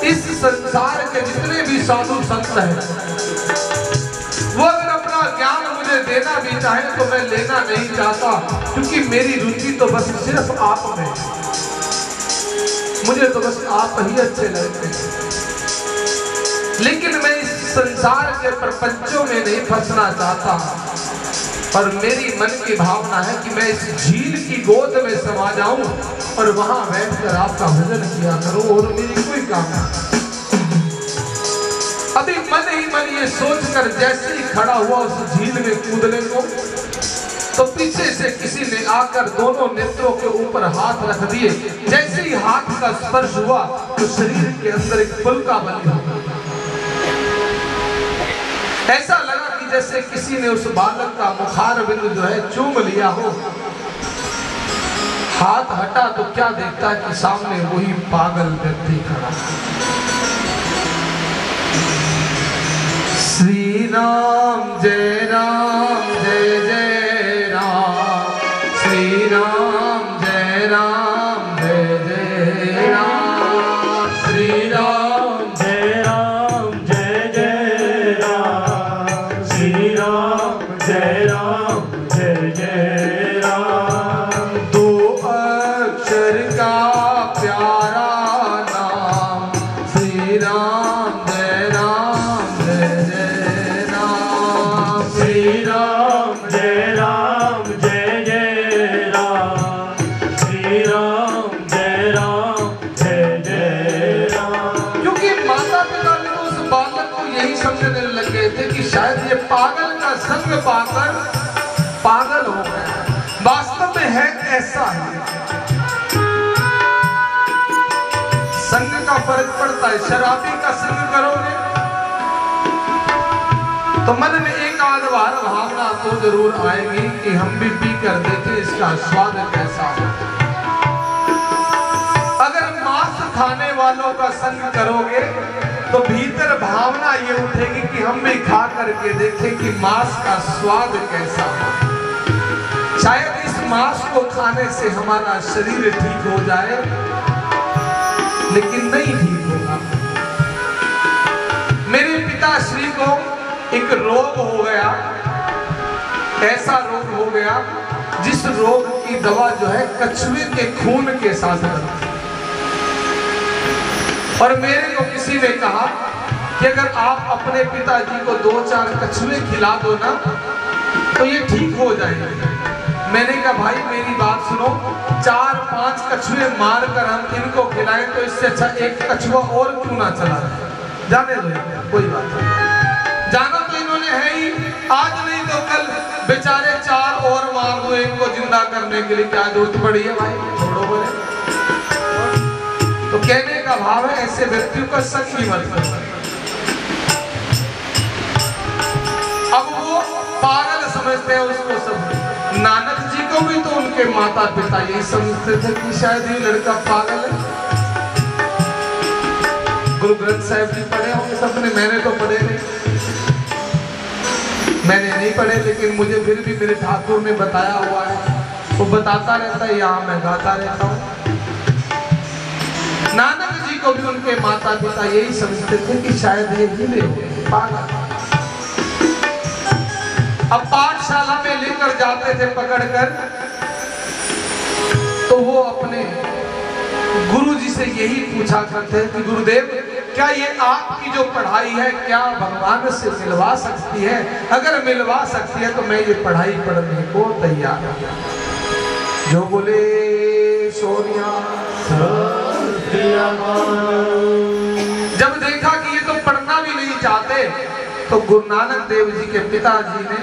इस संसार के जितने भी साधु संत हैं, वो अगर अपना ज्ञान मुझे देना भी चाहे तो मैं लेना नहीं चाहता, क्योंकि मेरी रुचि तो बस सिर्फ आप में, मुझे तो बस आप ही अच्छे लगते हैं। लेकिन मैं इस संसार के प्रपंचों में नहीं फंसना चाहता, और मेरी मन की भावना है कि मैं इस झील की गोद में समा जाऊं और वहां बैठकर आपका भजन किया करूं, और मेरी कोई काम नहीं। अभी मन ही मन ये सोचकर जैसे ही खड़ा हुआ उस झील में कूदने को, तो पीछे से किसी ने आकर दोनों नेत्रों के ऊपर हाथ रख दिए। जैसे ही हाथ का स्पर्श हुआ तो शरीर के अंदर एक पुलका बनी हो। ऐसा लगा कि जैसे किसी ने उस बालक का मुखार बिंदु जो है चूम लिया हो। हाथ हटा तो क्या देखता है कि सामने वही पागल व्यक्ति खड़ा। श्री राम जय जय राम, श्री राम जय जय राम, श्री राम जय जय राम, श्री राम जय जय राम। दो अक्षर का प्यारा नाम, श्री राम जय जय राम, श्री राम जय जय राम, श्री राम जय जय राम। क्योंकि माता पिता ने उस बालक को यही समझने लगे थे कि शायद ये पागल का संग पाकर पागल हो गया। वास्तव में है ऐसा ही, संग का फर्क पड़ता है। शराबी का संग करोगे तो मन में एक आध बार भावना तो जरूर आएगी कि हम भी पी कर देखें इसका स्वाद कैसा हो। अगर मांस खाने वालों का संग करोगे तो भीतर भावना ये उठेगी कि हम भी खा करके देखें कि मांस का स्वाद कैसा हो। शायद इस मांस को खाने से हमारा शरीर ठीक हो जाए, लेकिन नहीं ठीक होगा। मेरे पिताश्री को एक रोग हो गया, ऐसा रोग हो गया जिस रोग की दवा जो है कछुए के खून के साथ बनती। और मेरे को किसी ने कहा कि अगर आप अपने पिताजी को 2-4 कछुए खिला दो ना तो ये ठीक हो जाएंगे। मैंने कहा भाई मेरी बात सुनो, 4-5 कछुए मार कर हम इनको खिलाएं तो इससे अच्छा एक कछुआ और क्यों ना चला जाए। जाने दो, कोई बात नहीं। जाना तो इन्होंने है ही, आज नहीं तो कल बेचारे 4 और मार दो इनको जिंदा करने के लिए, क्या जरूरत पड़ी है भाई, छोड़ो बोले। तो कहने का भाव है ऐसे व्यक्तियों का संग ही मत करो। अब वो पागल समझते हैं उसको सब। नानक जी को भी तो उनके माता पिता यही समझते थे कि शायद ये लड़का पागल है। गुरु ग्रंथ साहिब जी पढ़े होंगे सबने, मैंने तो पढ़े नहीं, मैंने नहीं पढ़े, लेकिन मुझे फिर भी मेरे ठाकुर ने बताया हुआ है, वो बताता रहता है, यहाँ मैं गाता रहता हूँ। नानक जी को भी उनके माता पिता यही समझते थे कि शायद ये हिले हुए पागल। अब पाठशाला में लेकर जाते थे पकड़कर, तो वो अपने गुरु जी से यही पूछा करते हैं कि गुरुदेव क्या ये आपकी जो पढ़ाई है क्या भगवान से मिलवा सकती है? अगर मिलवा सकती है तो मैं ये पढ़ाई पढ़ने को तैयार हूं। जो बोले सोनिया। जब देखा कि ये तो पढ़ना भी नहीं चाहते, तो गुरु नानक देव जी के पिताजी ने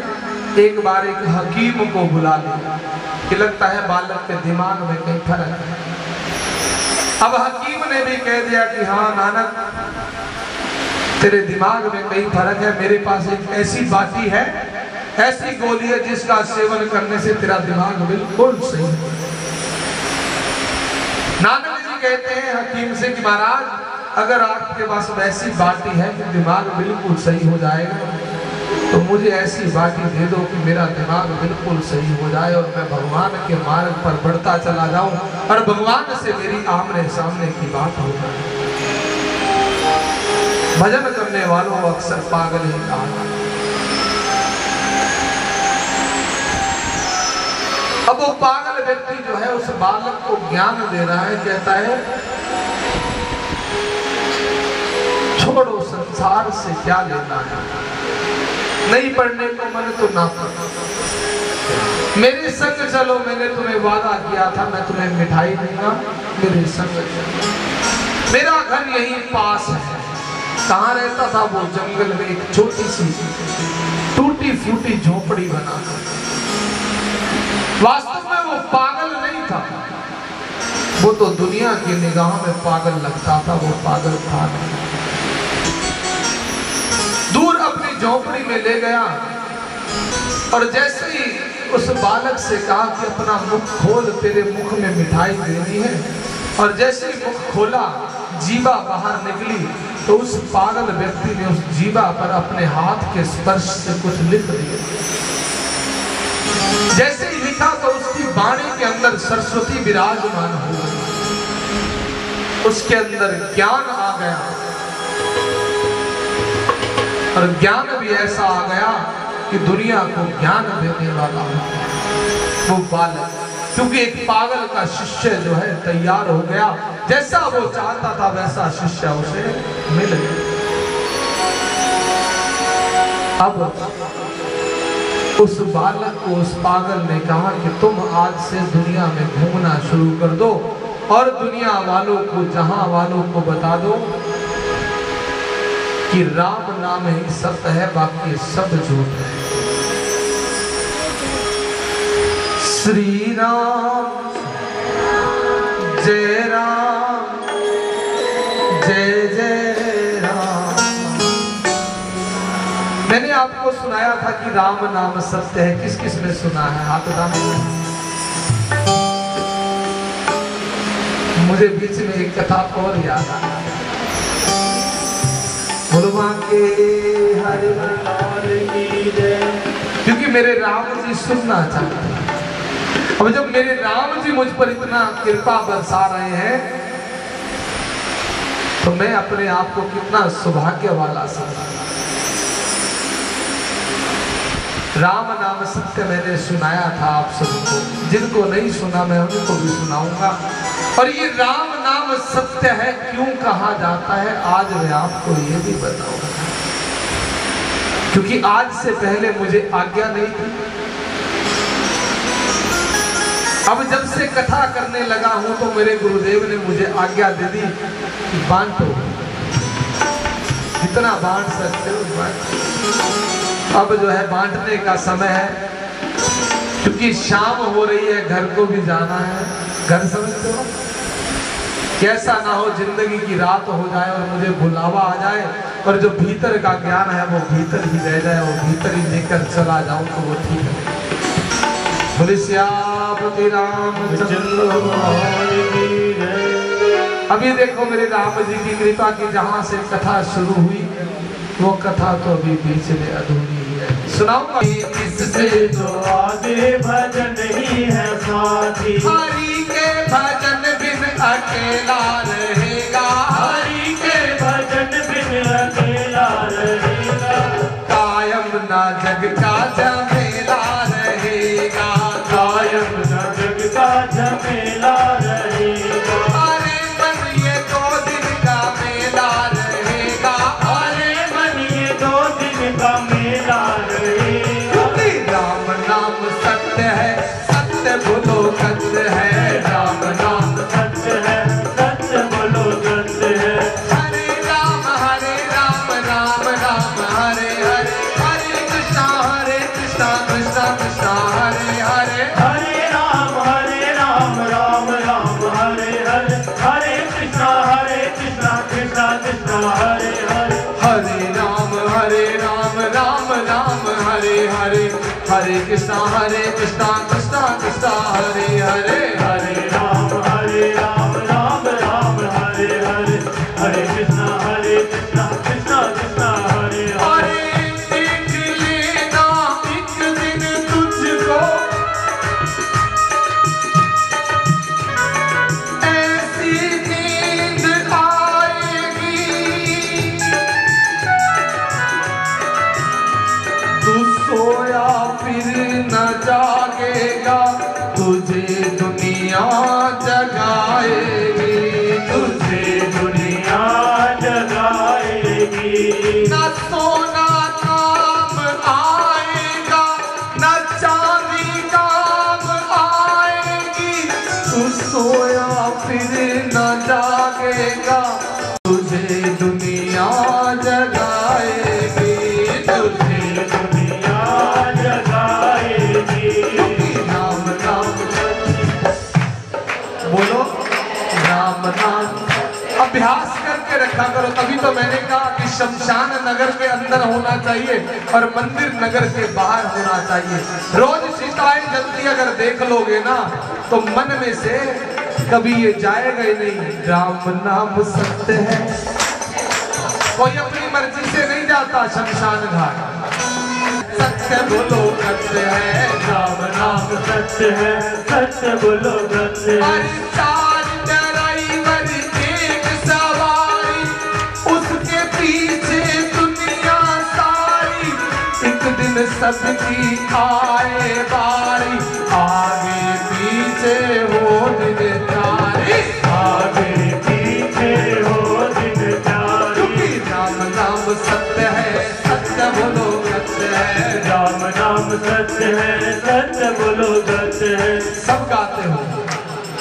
एक बार एक हकीम को बुला लिया कि लगता है बालक के दिमाग में कहीं फर्क है। अब हकीम ने भी कह दिया कि हाँ नानक, तेरे दिमाग में कहीं फर्क है। मेरे पास एक ऐसी बाटी है, ऐसी गोली है जिसका सेवन करने से तेरा दिमाग बिल्कुल सही है। नानक जी कहते हैं हकीम से कि महाराज अगर आपके पास वैसी बाटी है कि दिमाग बिल्कुल सही हो जाएगा, तो मुझे ऐसी बाटी दे दो कि मेरा दिमाग बिल्कुल सही हो जाए और मैं भगवान के मार्ग पर बढ़ता चला जाऊं और भगवान से मेरी आमने सामने की बात हो जाए। भजन करने वालों को अक्सर पागल ही कहा। अब वो पागल व्यक्ति जो है उस बालक को ज्ञान दे रहा है, कहता है छोड़ो, संसार से क्या लेना है, नहीं पढ़ने को मन तो ना पढ़ो, मेरे संग चलो, मैंने तुम्हें वादा किया था मैं तुम्हें मिठाई दूंगा, मेरे संग चलो, मेरा घर यहीं पास है। कहाँ रहता था वो? जंगल में एक छोटी सी टूटी फूटी झोपड़ी बना। वास्तव में वो पागल नहीं था, वो तो दुनिया की निगाह में पागल लगता था, वो पागल था नहीं। दूर अपनी झोपड़ी में ले गया और जैसे ही उस बालक से कहा कि अपना मुख खोल, तेरे मुख में मिठाई देनी है, और जैसे ही मुख खोला जीवा बाहर निकली तो उस पागल व्यक्ति ने उस जीवा पर अपने हाथ के स्पर्श से कुछ लिख दिया। जैसे ही लिखा तो उसकी वाणी के अंदर सरस्वती विराजमान हो गई, उसके अंदर ज्ञान आ गया, और ज्ञान भी ऐसा आ गया कि दुनिया को ज्ञान देने वाला वो बालक, क्योंकि एक पागल का शिष्य जो है तैयार हो गया, जैसा वो चाहता था वैसा शिष्य उसे मिल गया। अब उस बालक को उस पागल ने कहा कि तुम आज से दुनिया में घूमना शुरू कर दो और दुनिया वालों को, जहां वालों को बता दो कि राम नाम ही सत्य है, बाकी सब झूठ है। श्री राम जय राम जय जय राम। मैंने आपको सुनाया था कि राम नाम सत्य है, किस किस ने सुना है? हाथ उठाना। मुझे बीच में एक कथा और याद आ, के हरि की जय, क्योंकि मेरे राम जी सुनना चाहते हैं। अब जब मेरे राम जी मुझ पर इतना कृपा बरसा रहे हैं तो मैं अपने आप को कितना सौभाग्य वाला समझता। राम नाम सत्य मैंने सुनाया था आप सबको, जिनको नहीं सुना मैं उनको भी सुनाऊंगा। और ये राम नाम सत्य है क्यों कहा जाता है, आज मैं आपको ये भी बताऊंगा, क्योंकि आज से पहले मुझे आज्ञा नहीं थी। अब जब से कथा करने लगा हूं तो मेरे गुरुदेव ने मुझे आज्ञा दे दी कि बांटो, जितना बांट सकते हो बांट। अब जो है बांटने का समय है, क्योंकि शाम हो रही है, घर को भी जाना है। घर समझते हो, कैसा ना हो जिंदगी की रात हो जाए और मुझे बुलावा आ जाए और जो भीतर का ज्ञान है वो भीतर ही रह जाए और भीतर ही लेकर चला जाऊं तो वो ठीक है। श्यामति रामचंद्र। अभी देखो मेरे राम जी की कृपा की जहां से कथा शुरू हुई वो कथा तो अभी बीच में अधूरी है, सुनाऊंगा। इससे तो आगे भजन ही है साथी, हरि के भजन बिन अकेला रहेगा, हरि के भजन बिन अकेला रहेगा, कायम ना जग का झमेला रहेगा, कायम ना जग का झमेला रहेगा। अरे मन ये 2 दिन का मेला रहेगा, अरे मन ये 2 दिन का मेला रहेगा। क्योंकि राम नाम सत्य है, सत्य बोलो सत्य है, राम नाम सत्य है, सत्य बोलो सत्य है। हरे राम राम राम हरे हरे, हरे कृष्णा कृष्णा कृष्णा हरे हरे, हरे राम राम राम हरे हरे, हरे कृष्णा कृष्णा कृष्णा हरे हरे, हरे राम राम राम हरे हरे, हरे कृष्णा कृष्णा कृष्णा हरे हरे, हरे राम राम राम हरे हरे, हरे कृष्णा कृष्णा कृष्णा हरे हरे। अरे देख लेना एक दिन तुझको ऐसी नींद आएगी, दुनिया जगाएगी, तुझसे दुनिया जगाएगी। राम नाम बोलो, राम नाम अभ्यास करके रखा करो। तभी तो मैंने कहा कि शमशान नगर के अंदर होना चाहिए और मंदिर नगर के बाहर होना चाहिए। रोज सीताएं जलती अगर देख लोगे ना तो मन में से कभी ये जाएगा ही नहीं, राम नाम सत्य है। कोई अपनी मर्जी से नहीं जाता शमशान घाट। सत्य बोलो सत्य है, राम नाम सत्य है, सत्य बोलो सत्य है। सबकी आए बारी, आगे पीछे हो दिन तारी, आगे पीछे हो दिन तारी। राम नाम सत्य है, सत्य बोलो सत्य है, राम नाम सत्य है, सत्य बोलो सत्य है। सब गाते हो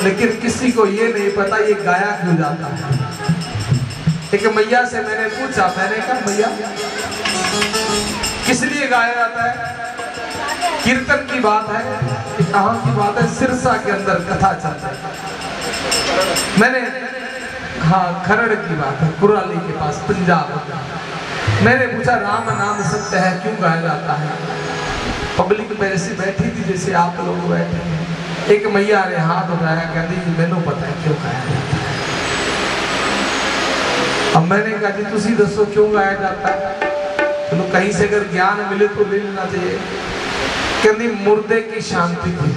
लेकिन किसी को ये नहीं पता ये गाया क्यों जाता है। एक मैया से मैंने पूछा, मैंने कहा मैया किस लिए गाया जाता है? कीर्तन की बात है, कहाँ की बात है? सिरसा के अंदर कथा चल रही है। मैंने हाँ खरड़ की बात है, कुराली के पास पंजाब। मैंने पूछा राम नाम सत्य है क्यों गाया जाता है? पब्लिक में ऐसी बैठी थी जैसे आप लोग बैठे हैं। एक मैया ने हाथ उठाया, कहती मैनू पता है क्यों गाया जाता है। अब मैंने कहा जी तुसी दसो क्यों गाया जाता है? तो कहीं से अगर ज्ञान मिले तो ले लेना चाहिए। कहती मुर्दे की शांति थी।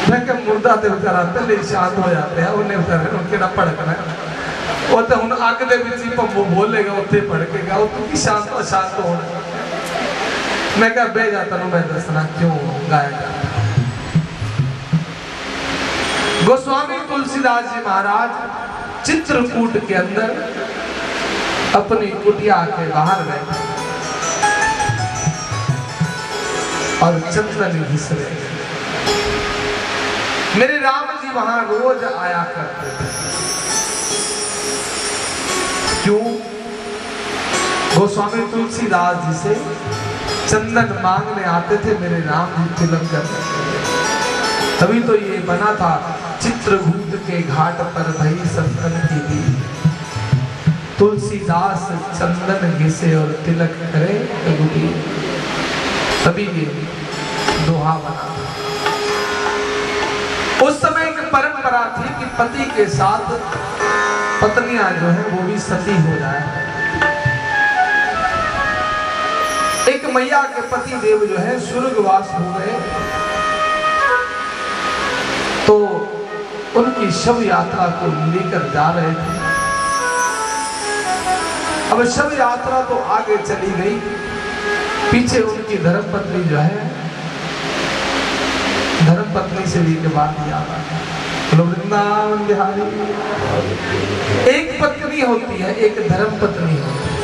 मैं क्या मुर्दा तो बेचारा पहले शांत हो जाते हैं, उन्हें बेचारे उनके ना भड़कना वो तो हुन अग दे विच ही भंबो बोलेगा उत्थे भड़केगा, वो की शांत अशांत होना। मैं क्या बह जाता हूँ, मैं दसना क्यों गाया जाता है। गोस्वामी तुलसीदास जी महाराज चित्रकूट के अंदर अपनी कुटिया के बाहर बैठे और चंदन घिस रहे। मेरे राम जी वहां रोज आया करते थे। क्यों? गोस्वामी तुलसीदास जी से चंदन मांगने आते थे मेरे राम जी तिलक करने। तभी तो ये बना था चित्रकूट के घाट पर भई संतन की दी, तुलसीदास चंदन घिसे और तिलक करे रघुबीर। तभी ये दोहा बना। उस समय एक परंपरा थी कि पति के साथ पत्नियां जो है वो भी सती हो जाए। एक मैया के पति देव जो है स्वर्गवास हो गए तो उनकी शव यात्रा को लेकर जा रहे थे। अब शव यात्रा तो आगे चली गई, पीछे उनकी धर्मपत्नी जो है, धर्मपत्नी से भी के बाद वृंदावन बिहारी। एक पत्नी होती है, एक धर्मपत्नी होती है।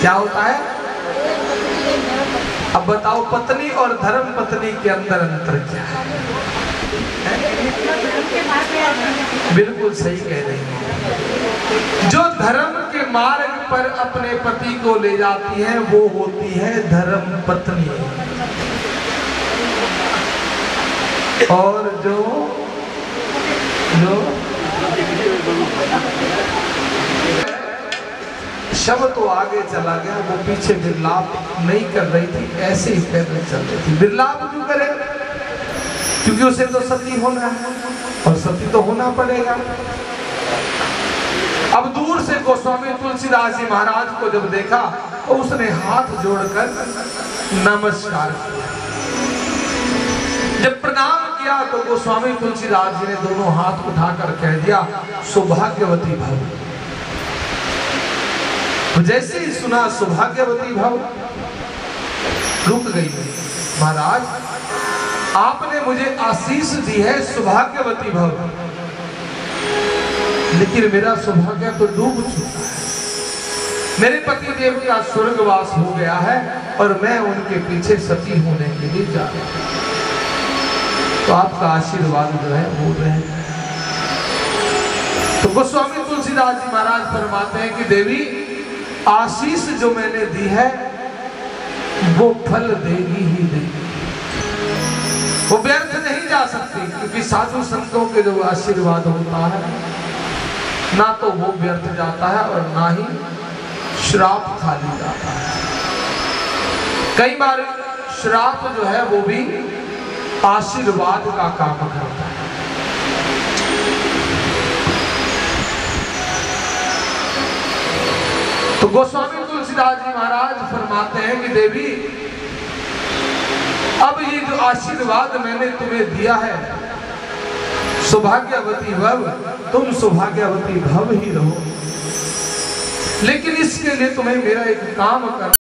क्या होता है? अब बताओ पत्नी और धर्मपत्नी के अंदर अंतर क्या है? बिल्कुल सही कह रही है। जो धर्म के मार्ग पर अपने पति को ले जाती है वो होती है धर्म पत्नी, और जो शव तो आगे चला गया, वो पीछे विलाप नहीं कर रही थी, ऐसे ही पैदल चल रही थी। विलाप क्यों करे? क्योंकि उसे तो सती होना है और सती तो होना पड़ेगा। अब दूर से गोस्वामी तुलसीदास जी महाराज को जब देखा तो उसने हाथ जोड़कर नमस्कार किया। जब प्रणाम किया तो गोस्वामी तुलसीदास जी ने दोनों हाथ उठाकर कह दिया सौभाग्यवती भव। जैसे ही सुना सौभाग्यवती भव, रुक गई। महाराज आपने मुझे आशीष दी है सौभाग्यवती भव, लेकिन मेरा सौभाग्य तो डूब चुका है। मेरे पति देव का स्वर्गवास हो गया है और मैं उनके पीछे सती होने के लिए जा रहा हूं। तो आपका आशीर्वाद जो है वो रहे। तो गोस्वामी तुलसीदास जी महाराज फरमाते हैं कि देवी आशीष जो मैंने दी है वो फल देगी ही देगी, वो व्यर्थ नहीं जा सकती, क्योंकि साधु संतों के जो आशीर्वाद होता है ना तो वो व्यर्थ जाता है और ना ही श्राप खाली जाता है। कई बार श्राप जो है वो भी आशीर्वाद का काम करता है। तो गोस्वामी तुलसीदास जी महाराज फरमाते हैं कि देवी अब ये जो आशीर्वाद मैंने तुम्हें दिया है, सौभाग्यवती भव, तुम सौभाग्यवती भव ही रहो, लेकिन इसके लिए तुम्हें मेरा एक काम करना